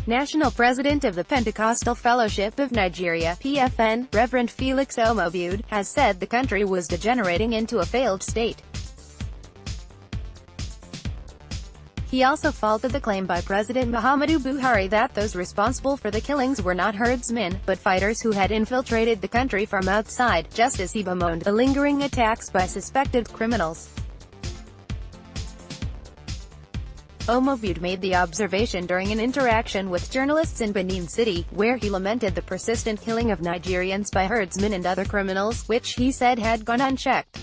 National President of the Pentecostal Fellowship of Nigeria (PFN), Reverend Felix Omobude, has said the country was degenerating into a failed state. He also faulted the claim by President Muhammadu Buhari that those responsible for the killings were not herdsmen, but fighters who had infiltrated the country from outside, just as he bemoaned the lingering attacks by suspected criminals. Omobude made the observation during an interaction with journalists in Benin City, where he lamented the persistent killing of Nigerians by herdsmen and other criminals, which he said had gone unchecked.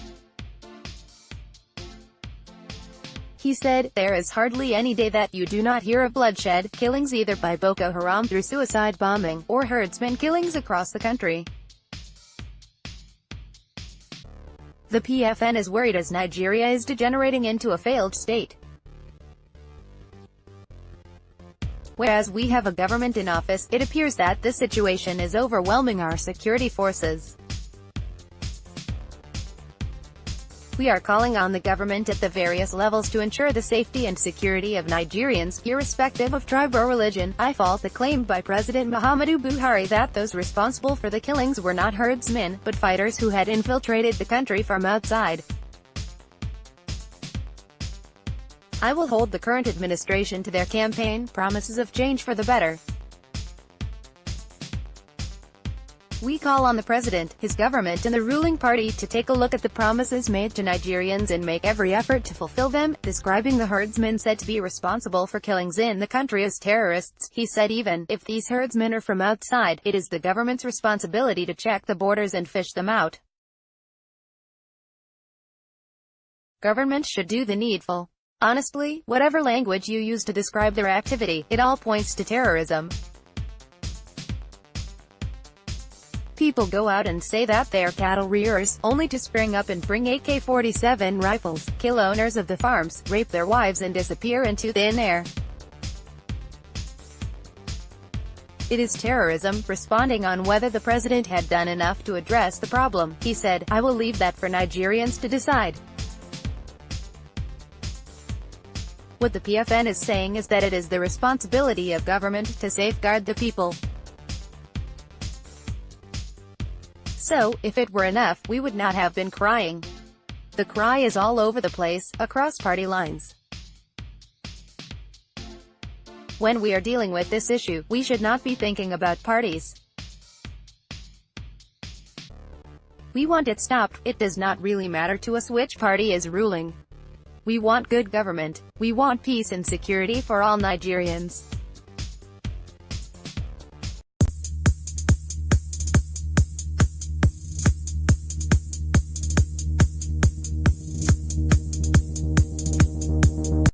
He said, "There is hardly any day that you do not hear of bloodshed, killings either by Boko Haram through suicide bombing, or herdsmen killings across the country." The PFN is worried as Nigeria is degenerating into a failed state. Whereas we have a government in office, it appears that this situation is overwhelming our security forces. We are calling on the government at the various levels to ensure the safety and security of Nigerians, irrespective of tribe or religion. I fault the claim by President Muhammadu Buhari that those responsible for the killings were not herdsmen, but fighters who had infiltrated the country from outside. I will hold the current administration to their campaign promises of change for the better. We call on the President, his government and the ruling party to take a look at the promises made to Nigerians and make every effort to fulfill them, describing the herdsmen said to be responsible for killings in the country as terrorists. He said even if these herdsmen are from outside, it is the government's responsibility to check the borders and fish them out. Government should do the needful. Honestly, whatever language you use to describe their activity, it all points to terrorism. People go out and say that they're cattle rearers, only to spring up and bring AK-47 rifles, kill owners of the farms, rape their wives and disappear into thin air. It is terrorism. Responding on whether the president had done enough to address the problem, he said, "I will leave that for Nigerians to decide." What the PFN is saying is that it is the responsibility of government to safeguard the people. So, if it were enough, we would not have been crying. The cry is all over the place, across party lines. When we are dealing with this issue, we should not be thinking about parties. We want it stopped. It does not really matter to us which party is ruling. We want good government. We want peace and security for all Nigerians.